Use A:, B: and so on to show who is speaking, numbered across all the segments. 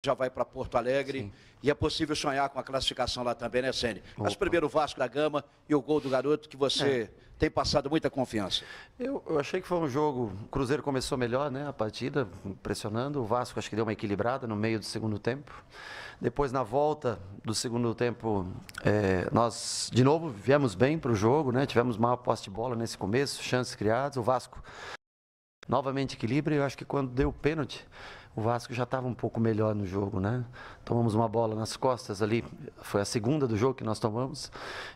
A: já vai para Porto Alegre.
B: Sim.
A: E é possível sonhar com a classificação lá também, né, Ceni? Mas
B: Opa.
A: primeiro o Vasco da Gama e o gol do garoto, que você tem passado muita confiança.
B: Eu achei que foi um jogo, o Cruzeiro começou melhor, né, a partida, pressionando, o Vasco acho que deu uma equilibrada no meio do segundo tempo. Depois, na volta do segundo tempo, nós, de novo, viemos bem para o jogo, né, tivemos maior posse de bola nesse começo, chances criadas, o Vasco novamente equilíbrio, e eu acho que quando deu o pênalti, o Vasco já estava um pouco melhor no jogo, né? Tomamos uma bola nas costas ali, foi a segunda do jogo que nós tomamos,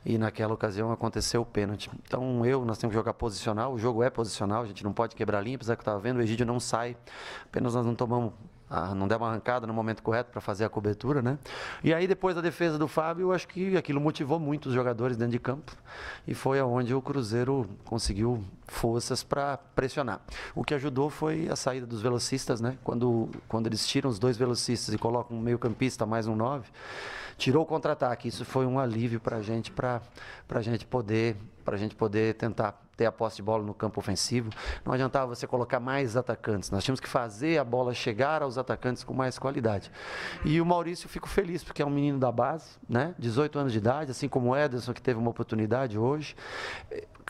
B: e naquela ocasião aconteceu o pênalti. Então, nós temos que jogar posicional, o jogo é posicional, a gente não pode quebrar linha, apesar que eu estava vendo, o Egídio não sai, apenas nós não tomamos, não deu uma arrancada no momento correto para fazer a cobertura, né? E aí, depois da defesa do Fábio, eu acho que aquilo motivou muito os jogadores dentro de campo, e foi aonde o Cruzeiro conseguiu forças para pressionar. O que ajudou foi a saída dos velocistas, né? Quando eles tiram os dois velocistas e colocam um meio-campista mais um 9, tirou o contra-ataque. Isso foi um alívio para a gente poder tentar ter a posse de bola no campo ofensivo. Não adiantava você colocar mais atacantes. Nós tínhamos que fazer a bola chegar aos atacantes com mais qualidade. E o Maurício, eu fico feliz, porque é um menino da base, né? 18 anos de idade, assim como o Ederson, que teve uma oportunidade hoje.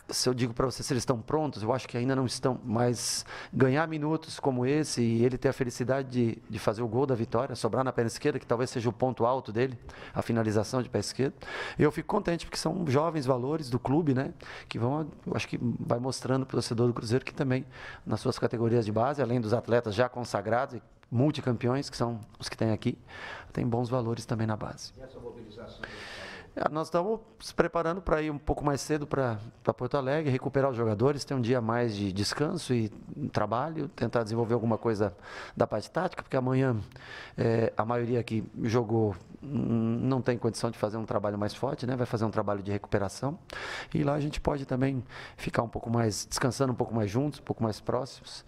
B: Se eu digo para vocês se eles estão prontos, eu acho que ainda não estão, mas ganhar minutos como esse e ele ter a felicidade de fazer o gol da vitória, sobrar na perna esquerda, que talvez seja o ponto alto dele, a finalização de pé esquerdo, eu fico contente, porque são jovens valores do clube, né, que vão, eu acho que vai mostrando para o torcedor do Cruzeiro que também, nas suas categorias de base, além dos atletas já consagrados, multicampeões, que são os que tem aqui, tem bons valores também na base.
A: E essa mobilização?
B: Nós estamos se preparando para ir um pouco mais cedo para Porto Alegre, recuperar os jogadores, ter um dia mais de descanso e trabalho, tentar desenvolver alguma coisa da parte tática, porque amanhã a maioria que jogou não tem condição de fazer um trabalho mais forte, né? Vai fazer um trabalho de recuperação. E lá a gente pode também ficar um pouco mais, descansando um pouco mais juntos, um pouco mais próximos.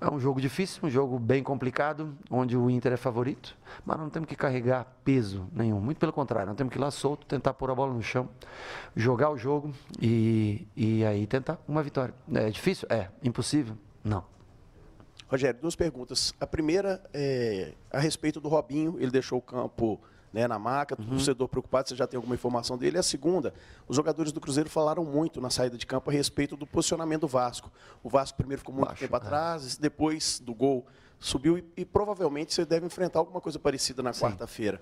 B: É um jogo difícil, um jogo bem complicado, onde o Inter é favorito, mas não temos que carregar peso nenhum. Muito pelo contrário, nós temos que ir lá solto, tentar pôr a bola no chão, jogar o jogo e aí tentar uma vitória. É difícil? É. Impossível? Não.
C: Rogério, duas perguntas. A primeira é a respeito do Robinho, ele deixou o campo, né, na maca, o torcedor preocupado, você já tem alguma informação dele? E a segunda, os jogadores do Cruzeiro falaram muito na saída de campo a respeito do posicionamento do Vasco. O Vasco primeiro ficou muito tempo atrás, depois do gol subiu e provavelmente você deve enfrentar alguma coisa parecida na quarta-feira.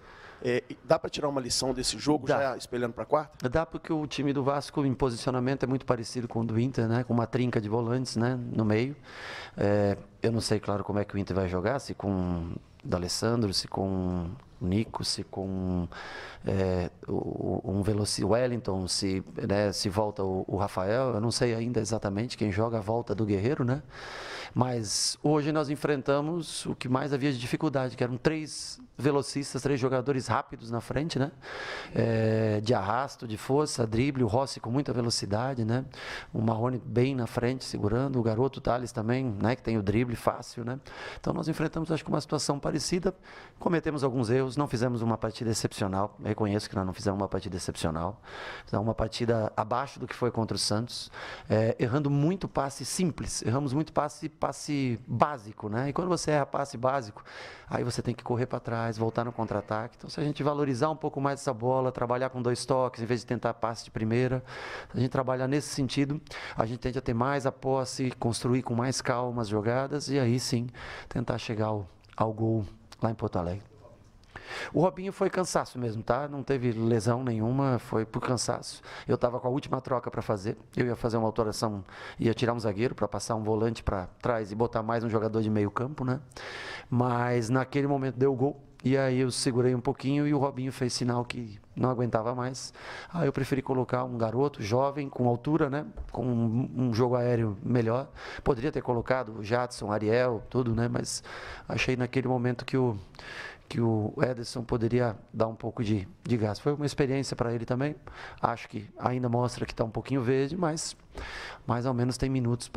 C: Dá para tirar uma lição desse jogo, já espelhando para a quarta?
B: Dá, porque o time do Vasco em posicionamento é muito parecido com o do Inter, né? Com uma trinca de volantes, né, no meio. Eu não sei, claro, como é que o Inter vai jogar, se com o D'Alessandro, se com o Nico, se com Wellington, se volta o Rafael. Eu não sei ainda exatamente quem joga a volta do Guerreiro, né? Mas hoje nós enfrentamos o que mais havia de dificuldade, que eram 3 velocistas, 3 jogadores rápidos na frente, né? De arrasto, de força, drible, o Rossi com muita velocidade, né? O Marrone bem na frente, segurando, o garoto Thales também, né? Que tem o drible fácil, né? Então nós enfrentamos, acho que uma situação parecida, cometemos alguns erros, não fizemos uma partida excepcional, eu reconheço que nós não fizemos uma partida excepcional, fizemos uma partida abaixo do que foi contra o Santos, errando muito passe simples, erramos muito passe básico, né? E quando você erra passe básico, aí você tem que correr para trás, voltar no contra-ataque. Então, se a gente valorizar um pouco mais essa bola, trabalhar com 2 toques, em vez de tentar passe de primeira, se a gente trabalhar nesse sentido, a gente tende a ter mais a posse, construir com mais calma as jogadas e aí sim tentar chegar ao gol lá em Porto Alegre. O Robinho foi cansaço mesmo, tá? Não teve lesão nenhuma, foi por cansaço. Eu estava com a última troca para fazer. Eu ia fazer uma alteração, ia tirar um zagueiro para passar um volante para trás e botar mais um jogador de meio campo, né? Mas naquele momento deu o gol. E aí eu segurei um pouquinho e o Robinho fez sinal que não aguentava mais. Aí eu preferi colocar um garoto jovem, com altura, né? Com um jogo aéreo melhor. Poderia ter colocado o Jadson, Ariel, tudo, né? Mas achei naquele momento que o Ederson poderia dar um pouco de gás. Foi uma experiência para ele também. Acho que ainda mostra que está um pouquinho verde, mas mais ou menos tem minutos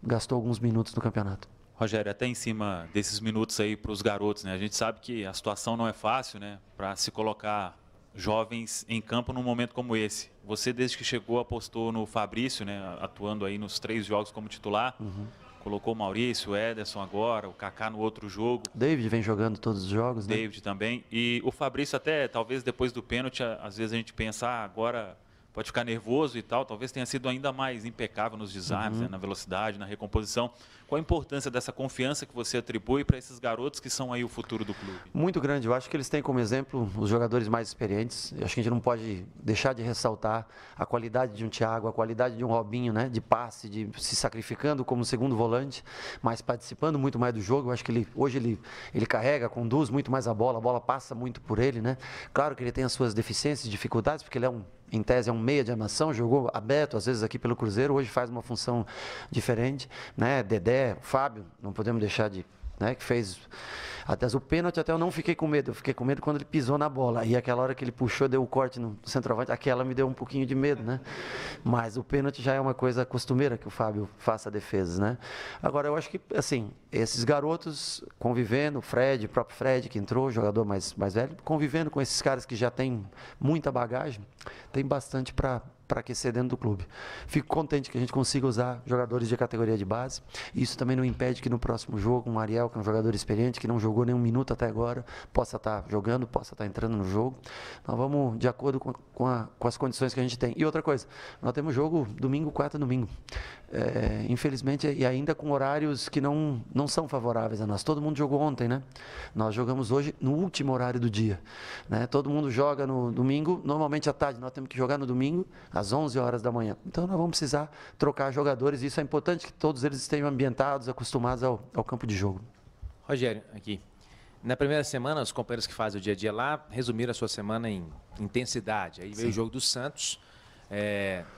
B: gastou alguns minutos no campeonato.
D: Rogério, até em cima desses minutos aí para os garotos, né? A gente sabe que a situação não é fácil, né? Para se colocar jovens em campo num momento como esse. Você, desde que chegou, apostou no Fabrício, né? Atuando aí nos 3 jogos como titular. colocou o Maurício, o Ederson agora, o Kaká no outro jogo.
B: David vem jogando todos os jogos, né?
D: David também. E o Fabrício até, talvez depois do pênalti, às vezes a gente pensa, agora pode ficar nervoso e tal, talvez tenha sido ainda mais impecável nos desarmes, né, na velocidade, na recomposição. Qual a importância dessa confiança que você atribui para esses garotos que são aí o futuro do clube?
B: Muito grande. Eu acho que eles têm como exemplo os jogadores mais experientes. Eu acho que a gente não pode deixar de ressaltar a qualidade de um Thiago, a qualidade de um Robinho, né? De passe, de se sacrificando como segundo volante, mas participando muito mais do jogo. Eu acho que hoje ele carrega, conduz muito mais a bola passa muito por ele, né? Claro que ele tem as suas deficiências, dificuldades, porque ele em tese é um meia de armação, jogou aberto às vezes aqui pelo Cruzeiro, hoje faz uma função diferente, né? Dedé, Fábio, não podemos deixar de, né, que fez até o pênalti, até eu não fiquei com medo, eu fiquei com medo quando ele pisou na bola, e aquela hora que ele puxou, deu o corte no centroavante, aquela me deu um pouquinho de medo, né? Mas o pênalti já é uma coisa costumeira que o Fábio faça defesas, né? Agora, eu acho que, assim, esses garotos convivendo, o próprio Fred, que entrou, jogador mais velho, convivendo com esses caras que já têm muita bagagem, tem bastante para aquecer dentro do clube. Fico contente que a gente consiga usar jogadores de categoria de base. Isso também não impede que no próximo jogo, um Ariel, que é um jogador experiente, que não jogou nenhum minuto até agora, possa estar jogando, possa estar entrando no jogo. Nós vamos de acordo com as condições que a gente tem. E outra coisa, nós temos jogo domingo, quarta, domingo. Infelizmente, e ainda com horários que não são favoráveis a nós. Todo mundo jogou ontem, né? Nós jogamos hoje no último horário do dia, né? Todo mundo joga no domingo, normalmente à tarde. Nós temos que jogar no domingo, às 11 horas da manhã. Então, nós vamos precisar trocar jogadores, e isso é importante que todos eles estejam ambientados, acostumados ao campo de jogo.
E: Rogério, aqui. Na primeira semana, os companheiros que fazem o dia a dia lá resumiram a sua semana em intensidade. Aí veio o jogo do Santos.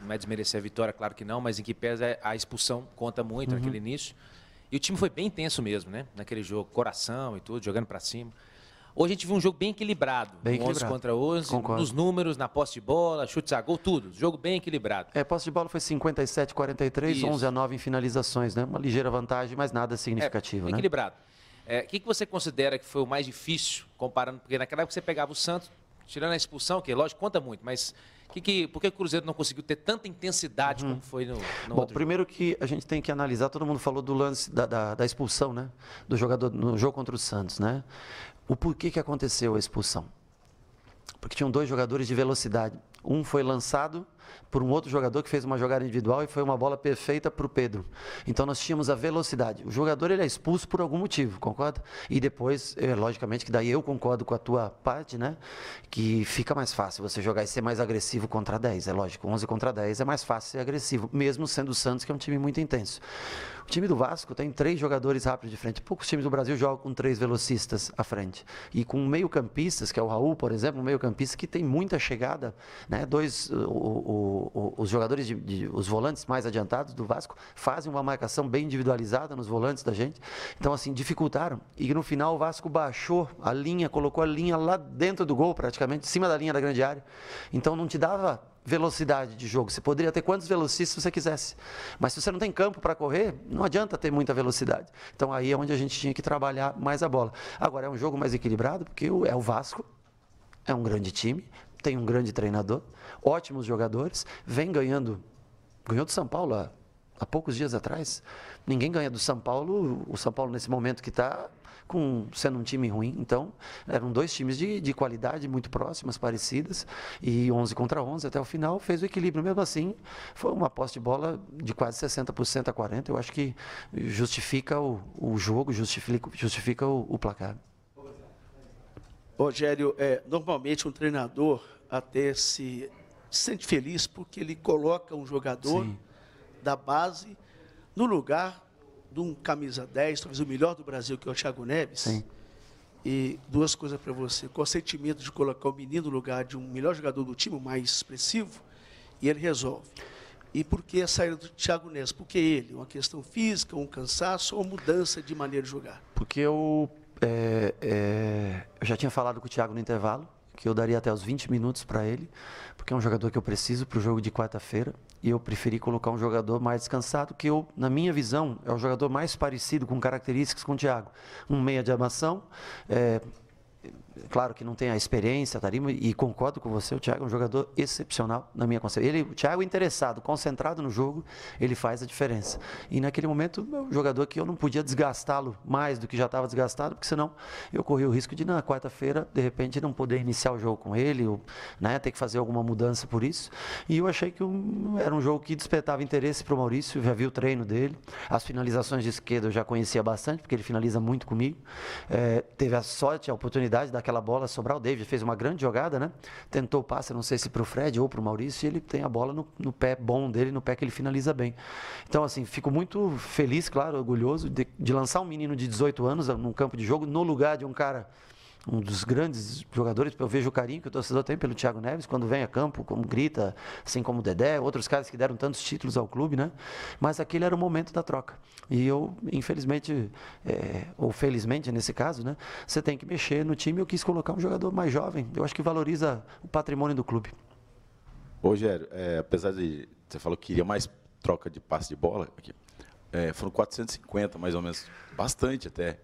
E: Não é desmerecer a vitória, claro que não, mas em que pesa a expulsão conta muito naquele início. E o time foi bem intenso mesmo, né? Naquele jogo, coração e tudo, jogando para cima. Hoje a gente viu um jogo bem equilibrado, 11 contra 11,
B: Concordo.
E: nos números, na posse de bola, chutes a gol, tudo. Jogo bem equilibrado.
B: Posse de bola foi 57-43, 11-9 em finalizações, né? Uma ligeira vantagem, mas nada significativo, né?
E: Equilibrado. O que você considera que foi o mais difícil, comparando, porque naquela época você pegava o Santos, tirando a expulsão, que lógico conta muito, mas por que o Cruzeiro não conseguiu ter tanta intensidade como foi no
B: Bom,
E: outro
B: primeiro que a gente tem que analisar, todo mundo falou do lance da expulsão, né? Do jogador no jogo contra o Santos, né? O porquê que aconteceu a expulsão? Porque tinham dois jogadores de velocidade. Um foi lançado por um outro jogador que fez uma jogada individual e foi uma bola perfeita para o Pedro. Então nós tínhamos a velocidade. O jogador ele é expulso por algum motivo, concorda? E depois, logicamente, que daí eu concordo com a tua parte, né? Que fica mais fácil você jogar e ser mais agressivo contra 10. É lógico, 11 contra 10 é mais fácil ser agressivo, mesmo sendo o Santos, que é um time muito intenso. O time do Vasco tem 3 jogadores rápidos de frente. Poucos times do Brasil jogam com 3 velocistas à frente. E com meio-campistas, que é o Raul, por exemplo, um meio-campista que tem muita chegada, né? Os jogadores, os volantes mais adiantados do Vasco fazem uma marcação bem individualizada nos volantes da gente. Então, assim, dificultaram. E no final o Vasco baixou a linha, colocou a linha lá dentro do gol, praticamente, em cima da linha da grande área. Então, não te dava velocidade de jogo. Você poderia ter quantos velocistas você quisesse. Mas se você não tem campo para correr, não adianta ter muita velocidade. Então, aí é onde a gente tinha que trabalhar mais a bola. Agora, é um jogo mais equilibrado, porque é o Vasco, é um grande time, tem um grande treinador, ótimos jogadores, ganhou do São Paulo há poucos dias atrás. Ninguém ganha do São Paulo, o São Paulo nesse momento que está sendo um time ruim. Então, eram 2 times de qualidade muito próximas, parecidas, e 11 contra 11 até o final fez o equilíbrio. Mesmo assim, foi uma posse de bola de quase 60% a 40%. Eu acho que justifica o jogo, justifica o placar.
F: Rogério, normalmente um treinador até se sente feliz porque ele coloca um jogador da base no lugar de um camisa 10, talvez o melhor do Brasil, que é o Thiago Neves.
B: Sim.
F: E 2 coisas para você. Qual o sentimento de colocar o menino no lugar de um melhor jogador do time, o mais expressivo, e ele resolve. E por que a saída do Thiago Neves? Porque ele, uma questão física, um cansaço ou mudança de maneira de jogar?
B: Porque eu já tinha falado com o Thiago no intervalo, que eu daria até os 20 minutos para ele, porque é um jogador que eu preciso para o jogo de quarta-feira, e eu preferi colocar um jogador mais descansado, que na minha visão, é o jogador mais parecido com características com o Thiago. Um meia de armação, claro que não tem a experiência, Tarima, e concordo com você, o Thiago é um jogador excepcional na minha concepção. O Thiago interessado, concentrado no jogo, ele faz a diferença. E naquele momento, é um jogador que eu não podia desgastá-lo mais do que já estava desgastado, porque senão eu corria o risco de, na quarta-feira, de repente, não poder iniciar o jogo com ele, ou, né, ter que fazer alguma mudança por isso. E eu achei que era um jogo que despertava interesse para o Maurício, já vi o treino dele. As finalizações de esquerda eu já conhecia bastante, porque ele finaliza muito comigo. Teve a sorte, a oportunidade daquela bola sobrar. O David fez uma grande jogada, né? Tentou o passe, não sei se para o Fred ou para o Maurício, e ele tem a bola no pé bom dele, no pé que ele finaliza bem. Então, assim, fico muito feliz, claro, orgulhoso de lançar um menino de 18 anos num campo de jogo, no lugar de um cara, um dos grandes jogadores. Eu vejo o carinho que o torcedor tem pelo Thiago Neves quando vem a campo, como grita, assim como o Dedé, outros caras que deram tantos títulos ao clube, né? Mas aquele era o momento da troca. E eu, infelizmente, ou felizmente nesse caso, né? Você tem que mexer no time. Eu quis colocar um jogador mais jovem. Eu acho que valoriza o patrimônio do clube.
G: Ô, Rogério, apesar de você falou que queria mais troca de passe de bola, aqui, foram 450 mais ou menos, bastante até.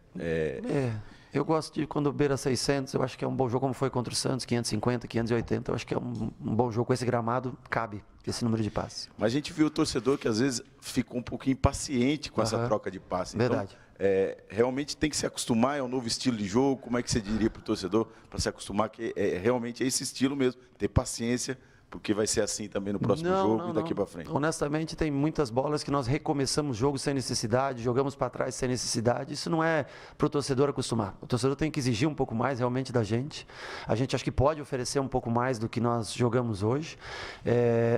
B: Eu gosto de quando beira 600, eu acho que é um bom jogo, como foi contra o Santos, 550, 580, eu acho que é um bom jogo. Com esse gramado, cabe esse número de passes.
G: Mas a gente viu o torcedor que às vezes ficou um pouquinho impaciente com essa troca de passe.
B: Verdade.
G: Então, realmente tem que se acostumar, é um novo estilo de jogo. Como é que você diria para o torcedor para se acostumar que realmente é esse estilo mesmo, ter paciência, porque vai ser assim também no próximo jogo e daqui para frente?
B: Honestamente, tem muitas bolas que nós recomeçamos o jogo sem necessidade, jogamos para trás sem necessidade. Isso não é para o torcedor acostumar. O torcedor tem que exigir um pouco mais realmente da gente. A gente acho que pode oferecer um pouco mais do que nós jogamos hoje.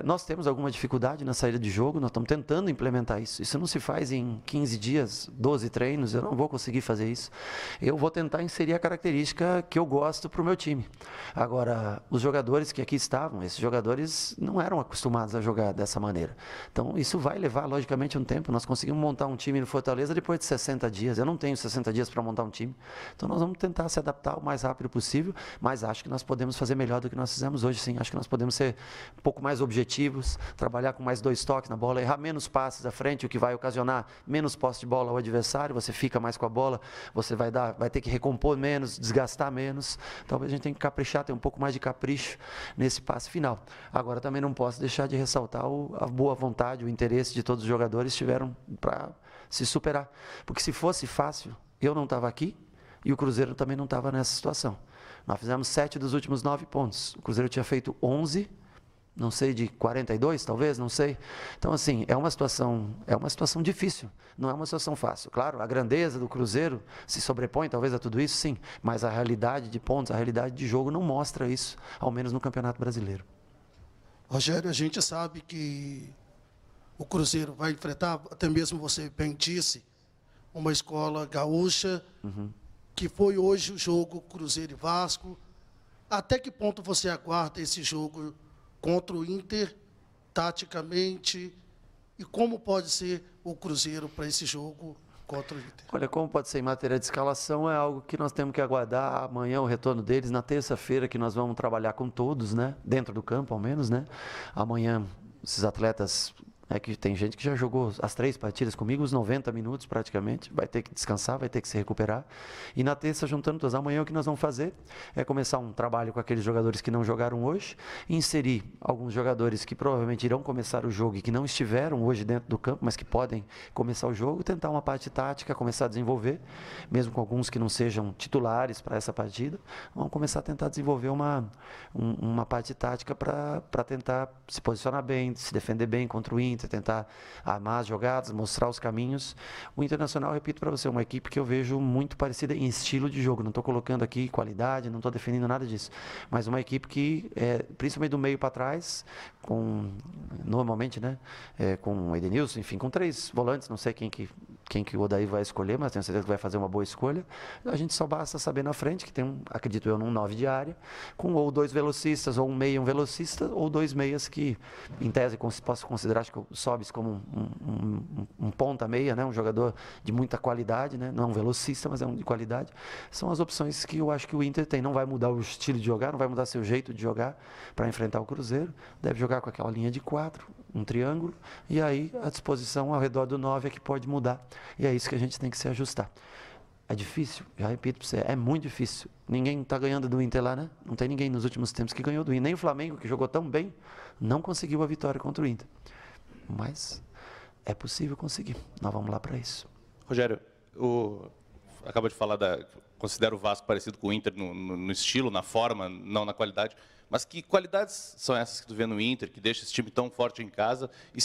B: Nós temos alguma dificuldade na saída de jogo, nós estamos tentando implementar isso. Isso não se faz em 15 dias, 12 treinos, eu não vou conseguir fazer isso. Eu vou tentar inserir a característica que eu gosto para o meu time. Agora, os jogadores que aqui estavam, esses jogadores não eram acostumados a jogar dessa maneira. Então, isso vai levar, logicamente, um tempo. Nós conseguimos montar um time no Fortaleza depois de 60 dias. Eu não tenho 60 dias para montar um time. Então, nós vamos tentar se adaptar o mais rápido possível, mas acho que nós podemos fazer melhor do que nós fizemos hoje, sim. Acho que nós podemos ser um pouco mais objetivos, trabalhar com mais 2 toques na bola, errar menos passes à frente, o que vai ocasionar menos posse de bola ao adversário. Você fica mais com a bola, você vai ter que recompor menos, desgastar menos. Talvez a gente tenha que caprichar, ter um pouco mais de capricho nesse passe final. Agora, também não posso deixar de ressaltar a boa vontade, o interesse de todos os jogadores tiveram para se superar. Porque se fosse fácil, eu não estava aqui e o Cruzeiro também não estava nessa situação. Nós fizemos 7 dos últimos 9 pontos. O Cruzeiro tinha feito 11, não sei, de 42, talvez, não sei. Então, assim, é uma situação difícil, não é uma situação fácil. Claro, a grandeza do Cruzeiro se sobrepõe, talvez, a tudo isso, sim, mas a realidade de pontos, a realidade de jogo não mostra isso, ao menos no Campeonato Brasileiro.
H: Rogério, a gente sabe que o Cruzeiro vai enfrentar, até mesmo você bem disse, uma escola gaúcha, que foi hoje o jogo Cruzeiro e Vasco. Até que ponto você aguarda esse jogo contra o Inter, taticamente, e como pode ser o Cruzeiro para esse jogo contra o Inter?
B: Olha, como pode ser em matéria de escalação, é algo que nós temos que aguardar amanhã o retorno deles, na terça-feira que nós vamos trabalhar com todos, né? Dentro do campo, ao menos, né? Amanhã, esses atletas... que tem gente que já jogou as 3 partidas comigo, os 90 minutos praticamente, vai ter que descansar, vai ter que se recuperar. E na terça, juntando todos, amanhã o que nós vamos fazer é começar um trabalho com aqueles jogadores que não jogaram hoje, inserir alguns jogadores que provavelmente irão começar o jogo e que não estiveram hoje dentro do campo, mas que podem começar o jogo, tentar uma parte tática, começar a desenvolver, mesmo com alguns que não sejam titulares para essa partida, vamos começar a tentar desenvolver uma parte tática para tentar se posicionar bem, se defender bem contra o Inter, tentar armar as jogadas, mostrar os caminhos. O Internacional, repito para você, é uma equipe que eu vejo muito parecida em estilo de jogo. Não estou colocando aqui qualidade, não estou definindo nada disso. Mas uma equipe que, principalmente do meio para trás, normalmente, né, com o Edenilson, enfim, com 3 volantes, não sei quem que o Odair vai escolher, mas tenho certeza que vai fazer uma boa escolha. A gente só basta saber na frente que tem, acredito eu, um 9 de área, com ou 2 velocistas, ou um meia e um velocista, ou 2 meias que, em tese, posso considerar, acho que o Sobis como um ponta-meia, né? Um jogador de muita qualidade, né? Não é um velocista, mas é um de qualidade. São as opções que eu acho que o Inter tem. Não vai mudar o estilo de jogar, não vai mudar seu jeito de jogar para enfrentar o Cruzeiro. Deve jogar com aquela linha de 4, um triângulo, e aí a disposição ao redor do 9 é que pode mudar. E é isso que a gente tem que se ajustar. É difícil, já repito para você, é muito difícil. Ninguém está ganhando do Inter lá, né? Não tem ninguém nos últimos tempos que ganhou do Inter. Nem o Flamengo, que jogou tão bem, não conseguiu a vitória contra o Inter. Mas é possível conseguir. Nós vamos lá para isso.
I: Rogério, acaba de falar considero o Vasco parecido com o Inter no estilo, na forma, não na qualidade. Mas que qualidades são essas que tu vê no Inter, que deixa esse time tão forte em casa? E